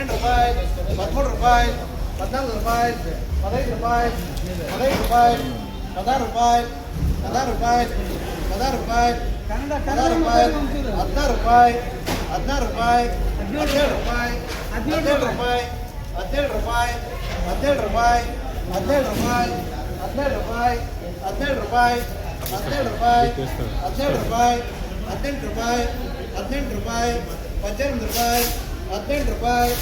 12 రూపాయలు 13 రూపాయలు 14 రూపాయలు 15 రూపాయలు 15 రూపాయలు 16 రూపాయలు 16 రూపాయలు 16 రూపాయలు 16 రూపాయలు 16 రూపాయలు 16 రూపాయలు 17 రూపాయలు 17 రూపాయలు 17 రూపాయలు 17 రూపాయలు 17 రూపాయలు 17 రూపాయలు 17 రూపాయలు 17 రూపాయలు 17 రూపాయలు 18 రూపాయలు 18 రూపాయలు 18 రూపాయలు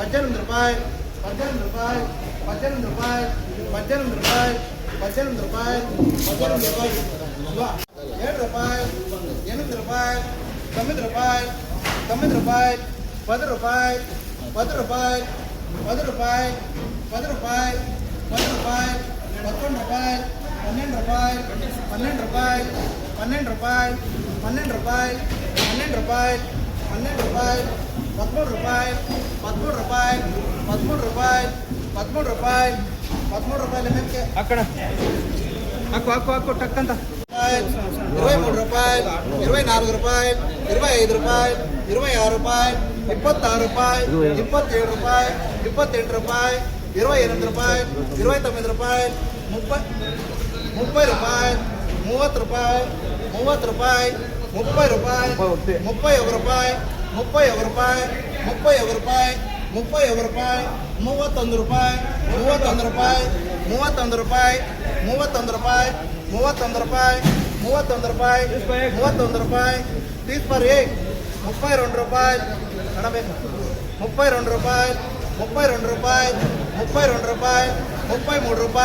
18 రూపాయలు 18 రూపాయలు 18 రూపాయలు 18 రూపాయలు 18 రూపాయలు 18 రూపాయలు 18 రూపాయలు 18 రూపాయలు 7 రూపాయలు 8 రూపాయలు 9 రూపాయలు 9 రూపాయలు 10 రూపాయలు 10 రూపాయలు 10 రూపాయలు 10 రూపాయలు 10 రూపాయలు 11 రూపాయలు 12 రూపాయలు 12 రూపాయలు 12 రూపాయలు 12 రూపాయలు 12 రూపాయలు 12 రూపాయలు 13 రూపాయలు 13 రూపాయలు 13 రూపాయలు 13 రూపాయలు 13 రూపాయలు ఎమ్మెల్యే అక్కడ అక్కు టక్కంత 23 రూపాయలు 24 రూపాయలు 25 రూపాయలు 26 రూపాయలు 26 రూపాయలు 27 రూపాయలు 28 రూపాయలు 28 రూపాయలు 29 రూపాయలు 30 రూపాయలు 30 రూపాయలు 30 రూపాయలు 30 రూపాయలు 31 రూపాయలు 31 రూపాయలు 31 రూపాయలు 31 రూపాయలు 31 రూపాయలు 31 రూపాయలు 31 రూపాయలు 31 రూపాయలు 31 రూపాయలు 31 రూపాయలు 31 రూపాయలు 30 पर 1 32 రూపాయలు 32 రూపాయలు 32 రూపాయలు 32 రూపాయలు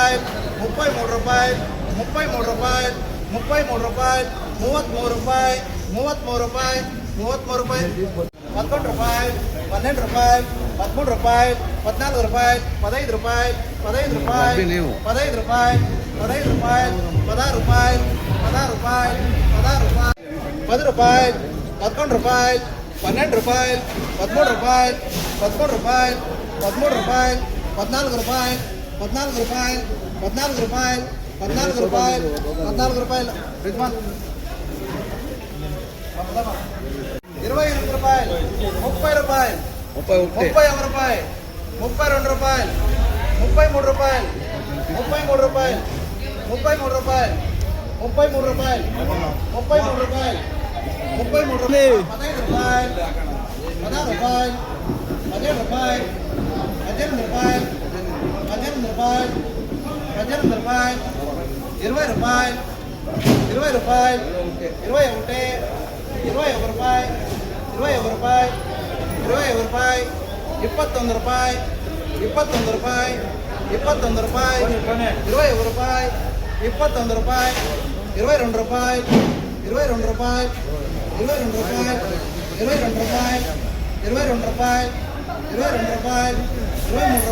33 రూపాయలు 33 రూపాయలు 33 రూపాయలు 33 రూపాయలు 33 రూపాయలు 33 రూపాయలు 33 రూపాయలు 11 రూపాయలు 12 రూపాయలు 13 రూపాయలు 14 రూపాయలు 15 రూపాయలు 15 రూపాయలు 15 రూపాయలు 15 రూపాయలు 16 రూపాయలు 16 రూపాయలు 16 రూపాయలు 10 రూపాయలు 11 రూపాయలు 12 రూపాయలు 13 రూపాయలు 13 రూపాయలు 13 రూపాయలు 14 రూపాయలు 14 రూపాయలు 14 రూపాయలు 14 రూపాయలు 14 రూపాయలు 28 రూపాయలు 30 రూపాయలు 31 రూపాయలు 32 రూపాయలు 33 రూపాయలు 33 రూపాయలు 33 రూపాయలు 33 రూపాయలు 33 రూపాయలు 33 రూపాయలు 15 రూపాయలు 16 రూపాయలు 17 రూపాయలు 18 రూపాయలు 18 రూపాయలు 18 రూపాయలు 20 రూపాయలు 20 రూపాయలు 21 21 రూపాయలు 21 రూపాయలు 21 రూపాయలు 21 రూపాయలు 21 రూపాయలు 21 రూపాయలు 21 రూపాయలు 21 రూపాయలు 22 రూపాయలు 22 రూపాయలు 22 రూపాయలు 22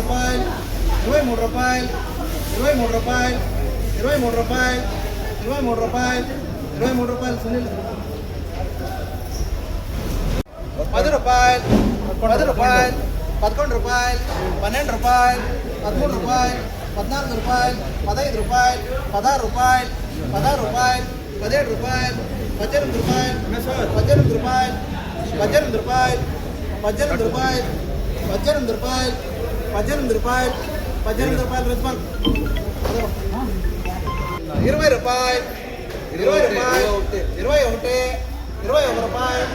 రూపాయలు 22 రూపాయలు 22 రూపాయలు 23 రూపాయలు 23 రూపాయలు 23 రూపాయలు 23 రూపాయలు 23 రూపాయలు 23 రూపాయలు సునీల్ 10 రూపాయలు 10 రూపాయలు 11 రూపాయలు 12 రూపాయలు 13 రూపాయలు 14 రూపాయలు 15 రూపాయలు 16 రూపాయలు 16 రూపాయలు 17 రూపాయలు 18 రూపాయలు 18 రూపాయలు 18 రూపాయలు 18 రూపాయలు 18 రూపాయలు 18 రూపాయలు 18 రూపాయలు రెస్పాన్స్ 20 రూపాయలు 20 రూపాయలు 21 21 రూపాయలు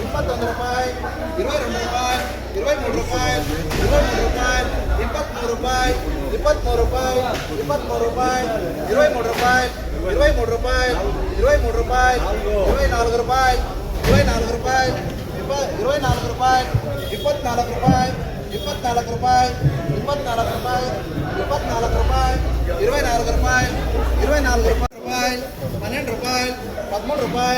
21 రూపాయలు 22 రూపాయలు 23 రూపాయలు 23 రూపాయలు 23 రూపాయలు 23 రూపాయలు 23 రూపాయలు 23 రూపాయలు 23 రూపాయలు 23 రూపాయలు 24 రూపాయలు 24 రూపాయలు 24 రూపాయలు 24 రూపాయలు 24 రూపాయలు 24 రూపాయలు 24 రూపాయలు 24 రూపాయలు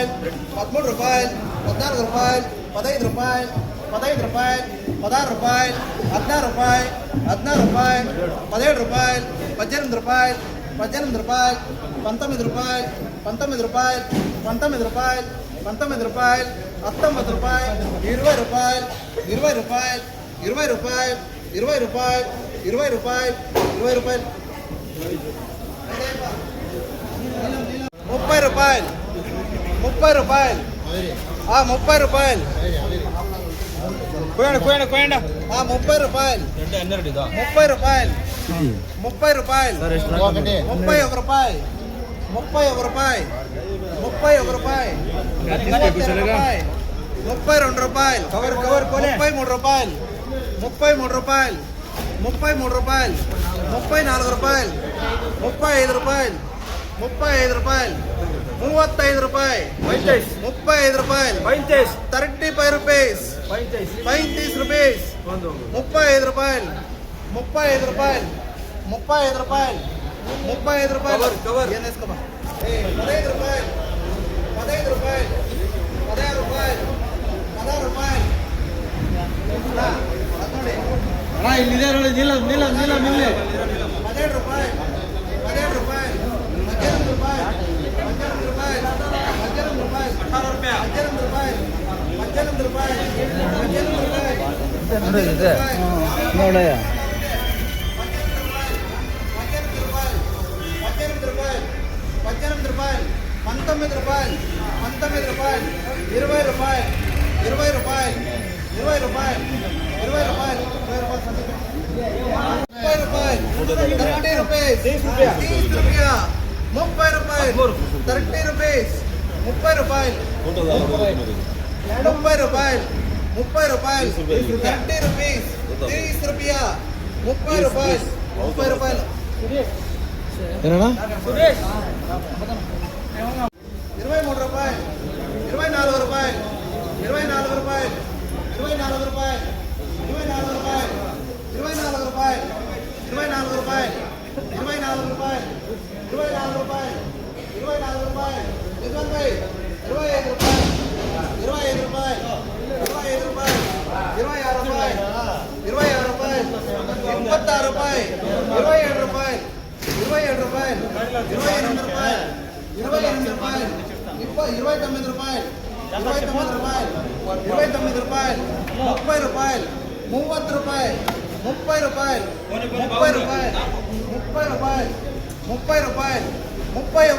24 రూపాయలు 12 రూపాయలు 13 రూపాయలు 13 రూపాయలు 14 రూపాయలు 15 రూపాయలు 15 రూపాయలు 16 రూపాయలు 16 రూపాయలు 16 రూపాయలు 17 రూపాయలు 18 రూపాయలు 18 రూపాయలు 19 రూపాయలు 19 రూపాయలు 19 రూపాయలు 19 రూపాయలు 19 రూపాయలు 20 రూపాయలు 20 రూపాయలు 20 రూపాయలు 20 రూపాయలు 20 రూపాయలు 20 రూపాయలు 30 రూపాయలు 30 రూపాయలు 30 రూపాయలు 30 రూపాయలు 30 రూపాయలు 30 రూపాయలు 31 రూపాయలు 31 రూపాయలు 31 రూపాయలు 32 రూపాయలు 33 రూపాయలు 33 రూపాయలు 34 రూపాయలు 35 రూపాయలు 35 రూపాయలు 35 రూపాయలు 35 రూపాయలు 35 రూపాయలు 35 రూపీస్ 35 రూపీస్ 35 రూపాయలు 35 రూపాయలు 35 రూపాయలు 35 రూపాయలు 15 రూపాయలు 15 రూపాయలు 16 రూపాయలు 16 రూపాయలు ಇಲ್ಲಿದೆ ನೋಡಿ ನಿಲ್ಲ 17 రూపాయలు 17 రూపాయలు 18 రూపాయలు 18 రూపాయలు 18 రూపాయలు 18 రూపాయలు 18 రూపాయలు 18 రూపాయలు ನೋಡಯ್ಯ 18 రూపాయలు 19 రూపాయలు 20 రూపాయలు 20 రూపాయలు 20 రూపాయలు 20 రూపాయలు 20 రూపాయలు 20 రూపాయలు 30 రూపాయలు 30 రూపాయలు 30 రూపాయలు 30 రూపాయలు 30 రూపాయలు 30 రూపాయలు 30 రూపాయలు 30 రూపాయలు 30 రూపీస్ 30 రూపాయలు 30 రూపాయలు 30 రూపాయలు ಏನಣ್ಣ 23 రూపాయలు 24 రూపాయలు 24 రూపాయలు 24 రూపాయలు 24 రూపాయలు 24 రూపాయలు 24 రూపాయలు 24 రూపాయలు 24 రూపాయలు 24 రూపాయలు 25 రూపాయలు 25 రూపాయలు 25 రూపాయలు 26 రూపాయలు 26 రూపాయలు 26 రూపాయలు 27 రూపాయలు 27 రూపాయలు 28 రూపాయలు 28 రూపాయలు 29 రూపాయలు 29 రూపాయలు 29 రూపాయలు 30 రూపాయలు 30 రూపాయలు 30 రూపాయలు 30 రూపాయలు 30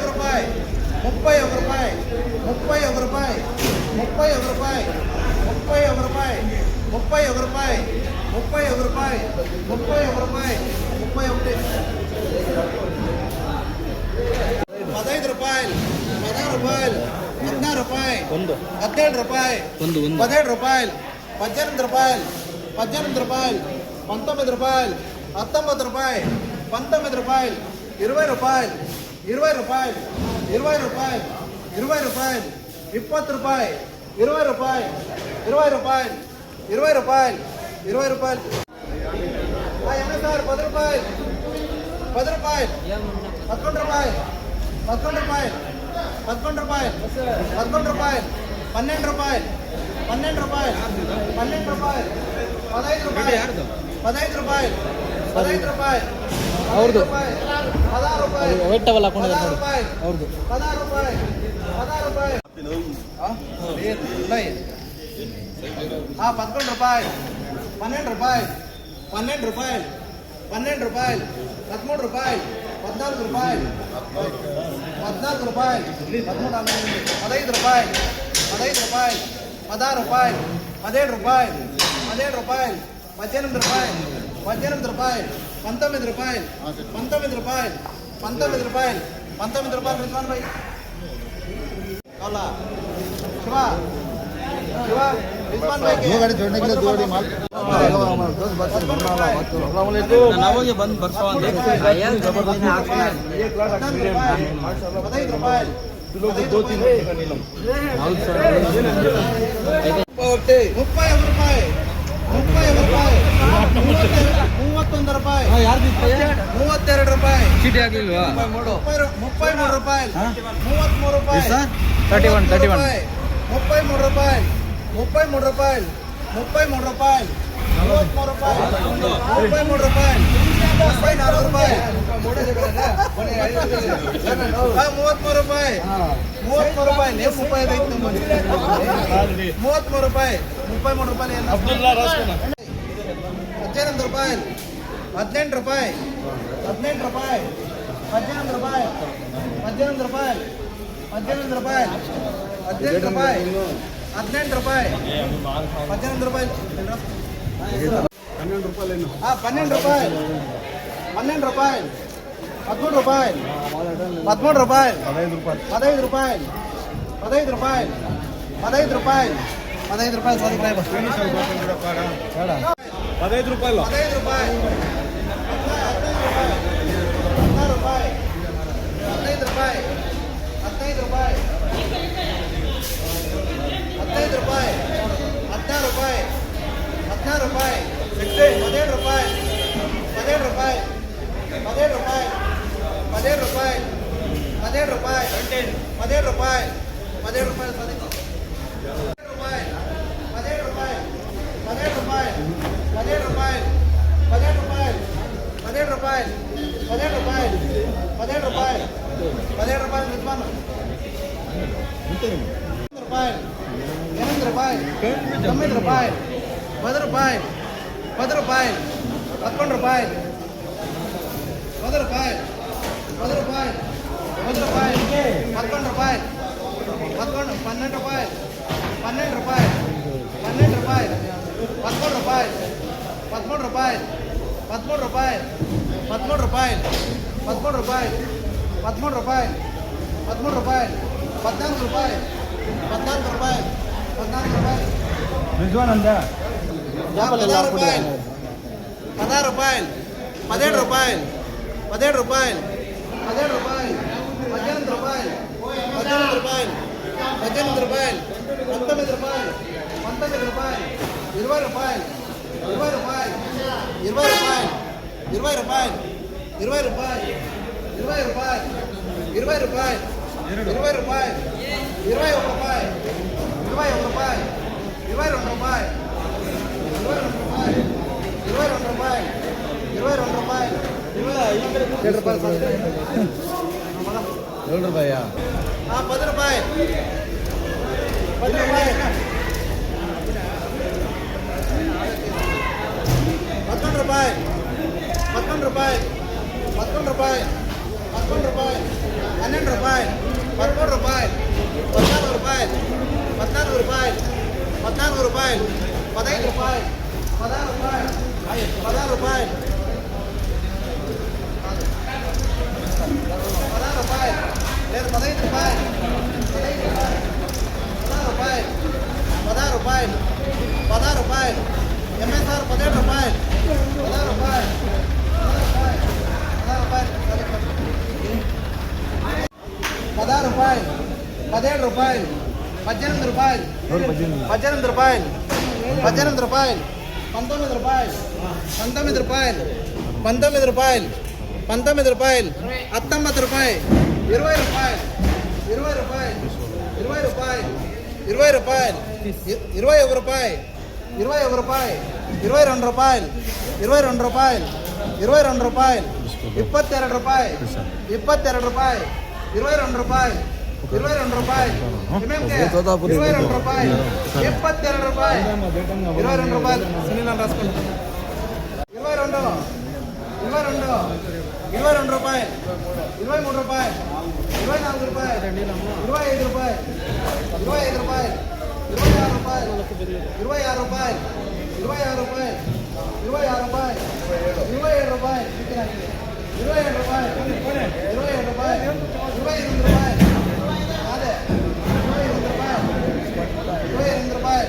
రూపాయలు 30 రూపాయలు 31 రూపాయలు 31 రూపాయలు 31 రూపాయలు 31 రూపాయలు 31 రూపాయలు 31 రూపాయలు 31 రూపాయలు 31 రూపాయలు 15 రూపాయలు 16 రూపాయలు 16 రూపాయలు 17 రూపాయలు 17 రూపాయలు 18 రూపాయలు 18 రూపాయలు 19 రూపాయలు 19 రూపాయలు 19 రూపాయలు 20 రూపాయలు 20 రూపాయలు 20 రూపాయలు 20 రూపాయలు 20 రూపాయలు 20 రూపాయలు 20 రూపాయలు 20 రూపాయలు 20 రూపాయలు సార్ 10 రూపాయలు 10 రూపాయలు 11 రూపాయలు 11 రూపాయలు 11 రూపాయలు 11 రూపాయలు 12 రూపాయలు 12 రూపాయలు 12 రూపాయలు 15 రూపాయలు 15 రూపాయలు 15 రూపాయలు ಅವ್ರದ್ದು 16 రూపాయలు ವೆಟ್ ಅವಲ್ಲ ಹಾಕೊಂಡು 16 రూపాయలు ಅವ್ರದ್ದು 16 రూపాయలు 16 రూపాయలు ఉన్నాయి 11 రూపాయలు 12 రూపాయలు 12 రూపాయలు 12 రూపాయలు 13 రూపాయలు 14 రూపాయలు 14 రూపాయలు 15 రూపాయలు 15 రూపాయలు 16 రూపాయలు 17 రూపాయలు 17 రూపాయలు 18 రూపాయలు 18 రూపాయలు 19 రూపాయలు 19 రూపాయలు 19 రూపాయలు 19 రూపాయలు రిజ్వాన్ భాయ్ కాలా శివ శివ రిజ్వాన్ భాయ్ दो गाड़ी जोड़ने के लिए 2 गाड़ी माल ನಾವಾಗೆ ಬಂದು ಬರ್ಸೋ ಅಂತ 15 రూపాయలు 31 రూపాయలు 31 రూపాయలు 31 రూపాయలు ಯಾರ್ದು 32 రూపాయలు ಚೀಟಿ ಆಗಿಲ್ವಾ 33 రూపాయలు 33 రూపాయలు ಸರ್ 31 33 రూపాయలు 33 రూపాయలు 33 రూపాయలు 33 రూపాయలు 33 రూపాయలు 34 రూపాయలు 33 రూపాయలు 33 రూపాయలు 35 అయితే 33 రూపాయలు 33 రూపాయలు ಅಬ್ದುಲ್ಲಾ ರಾಸ್ಕೋನ 18 రూపాయలు 18 రూపాయలు 18 రూపాయలు 18 రూపాయలు 18 రూపాయలు 18 రూపాయలు 18 రూపాయలు 18 ರೂಪಾಯಿ 18 ರೂಪಾಯಿ 12 ರೂಪಾಯಿ 12 ರೂಪಾಯಿ 12 ರೂಪಾಯಿ 13 ರೂಪಾಯಿ 13 ರೂಪಾಯಿ 15 ರೂಪಾಯಿ 15 ರೂಪಾಯಿ 15 ರೂಪಾಯಿ 15 ರೂಪಾಯಿ 15 ರೂಪಾಯಿ ಸಾರಿ ಬೇಡ 15 ರೂಪಾಯಿ 15 ರೂಪಾಯಿ 16 ರೂಪಾಯಿ 15 ರೂಪಾಯಿ 15 ರೂಪಾಯಿ 15 ರೂಪಾಯಿ 16 ರೂಪಾಯಿ 16 ರೂಪಾಯಿ 17 ರೂಪಾಯಿ 17 ರೂಪಾಯಿ 17 ರೂಪಾಯಿ 17 ರೂಪಾಯಿ 17 ರೂಪಾಯಿ 17 ರೂಪಾಯಿ 17 ರೂಪಾಯಿ ಸಾರಿ 17 ರೂಪಾಯಿ 17 ರೂಪಾಯಿ 17 ರೂಪಾಯಿ 17 ರೂಪಾಯಿ 17 ರೂಪಾಯಿ 17 ರೂಪಾಯಿ 17 ರೂಪಾಯಿ 17 ರೂಪಾಯಿ ನಿಜವಾನ ರೂಪಾಯಿ 8 ರೂಪಾಯಿ 9 ರೂಪಾಯಿ 10 ರೂಪಾಯಿ 10 ರೂಪಾಯಿ 11 ರೂಪಾಯಿ 10 ರೂಪಾಯಿ 10 ರೂಪಾಯಿ 10 ರೂಪಾಯಿ 11 ರೂಪಾಯಿ 12 ರೂಪಾಯಿ 12 ರೂಪಾಯಿ 12 ರೂಪಾಯಿ 13 ರೂಪಾಯಿ 13 ರೂಪಾಯಿ 13 ರೂಪಾಯಿ 13 ರೂಪಾಯಿ 13 ರೂಪಾಯಿ 13 ರೂಪಾಯಿ 13 ರೂಪಾಯಿ 14 ರೂಪಾಯಿ 14 ರೂಪಾಯಿ 14 ರೂಪಾಯಿ ನಿಜವಾನಂದ 16 ರೂಪಾಯಿ 16 ರೂಪಾಯಿ 17 ರೂಪಾಯಿ 17 ರೂಪಾಯಿ 17 ರೂಪಾಯಿ 18 ರೂಪಾಯಿ 18 ರೂಪಾಯಿ 18 ರೂಪಾಯಿ 19 ರೂಪಾಯಿ 19 ರೂಪಾಯಿ 20 ರೂಪಾಯಿ 20 ರೂಪಾಯಿ 20 ರೂಪಾಯಿ 20 ರೂಪಾಯಿ 20 ರೂಪಾಯಿ 20 ರೂಪಾಯಿ 20 ರೂಪಾಯಿ 20 ರೂಪಾಯಿ 21 ರೂಪಾಯಿ 21 ರೂಪಾಯಿ 22 ರೂಪಾಯಿ 22 ರೂಪಾಯಿ 22 ರೂಪಾಯಿ 22 ರೂಪಾಯಿ 7 ರೂಪಾಯಿ 7 ರೂಪಾಯಾ 10 ರೂಪಾಯಿ 10 ರೂಪಾಯಿ 11 ರೂಪಾಯಿ 11 ರೂಪಾಯಿ 11 ರೂಪಾಯಿ 11 ರೂಪಾಯಿ 12 ರೂಪಾಯಿ 13 ರೂಪಾಯಿ 14 ರೂಪಾಯಿ 14 ರೂಪಾಯಿ 14 ರೂಪಾಯಿ 15 ರೂಪಾಯಿ 16 ರೂಪಾಯಿ 16 ರೂಪಾಯಿ 16 ರೂಪಾಯಿ 15 ರೂಪಾಯಿ 16 ರೂಪಾಯಿ 16 ರೂಪಾಯಿ 16 ರೂಪಾಯಿ MSR 17 ರೂಪಾಯಿ 16 ರೂಪಾಯಿ 16 ರೂಪಾಯಿ 17 ರೂಪಾಯಿ 18 ರೂಪಾಯಿ 18 ರೂಪಾಯಿ 18 ರೂಪಾಯಿ 19 ರೂಪಾಯಿ 19 ರೂಪಾಯಿ 19 ರೂಪಾಯಿ 19 ರೂಪಾಯಿ 19 ರೂಪಾಯಿ 20 ರೂಪಾಯಿ 20 ರೂಪಾಯಿ 20 ರೂಪಾಯಿ 20 ರೂಪಾಯಿ 21 ರೂಪಾಯಿ 21 ರೂಪಾಯಿ 22 ರೂಪಾಯಿ 22 ರೂಪಾಯಿ 22 ರೂಪಾಯಿ 22 ರೂಪಾಯಿ 22 ರೂಪಾಯಿ 22 ರೂಪಾಯಿ 22 ರೂಪಾಯಿ 22 ರೂಪಾಯಿ 72 ರೂಪಾಯಿ 22 ರೂಪಾಯಿ ಸುನಿಲ್ ನಾನು ರಾಸ್ಕೊಂಡು 22 22 22 ರೂಪಾಯಿ 23 ರೂಪಾಯಿ 24 ರೂಪಾಯಿ 25 ರೂಪಾಯಿ 25 ರೂಪಾಯಿ 26 ರೂಪಾಯಿ 26 ರೂಪಾಯಿ 26 ರೂಪಾಯಿ 26 ರೂಪಾಯಿ 27 ರೂಪಾಯಿ 27 ರೂಪಾಯಿ 27 ರೂಪಾಯಿ 21 ರೂಪಾಯಿ ಅದೇ 21 ರೂಪಾಯಿ 21 ರೂಪಾಯಿ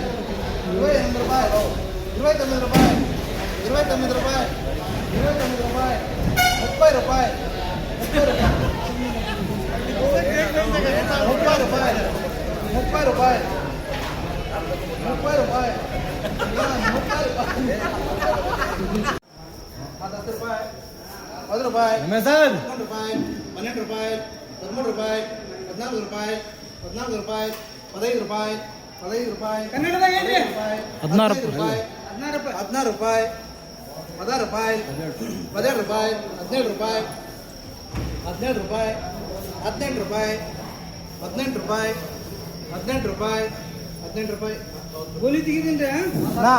21 ರೂಪಾಯಿ 29 ರೂಪಾಯಿ 29 ರೂಪಾಯಿ 29 ರೂಪಾಯಿ 30 ರೂಪಾಯಿ 30 ರೂಪಾಯಿ 30 ರೂಪಾಯಿ 30 ರೂಪಾಯಿ 10 ರೂಪಾಯಿ 10 ರೂಪಾಯಿ MSR 11 ರೂಪಾಯಿ 12 ರೂಪಾಯಿ 13 ರೂಪಾಯಿ 14 ರೂಪಾಯಿ 14 ರೂಪಾಯಿ 15 ರೂಪಾಯಿ 15 ರೂಪಾಯಿ ಕನ್ನಡದಾಗ ಹೇಳ್ರಿ 16 ರೂಪಾಯಿ 16 ರೂಪಾಯಿ 16 ರೂಪಾಯಿ 17 ರೂಪಾಯಿ 17 ರೂಪಾಯಿ 17 ರೂಪಾಯಿ 18 ರೂಪಾಯಿ 18 ರೂಪಾಯಿ 18 ರೂಪಾಯಿ 18 ರೂಪಾಯಿ ಗೋಲಿ ತೆಗಿದ್ದೀನಿ ನಾ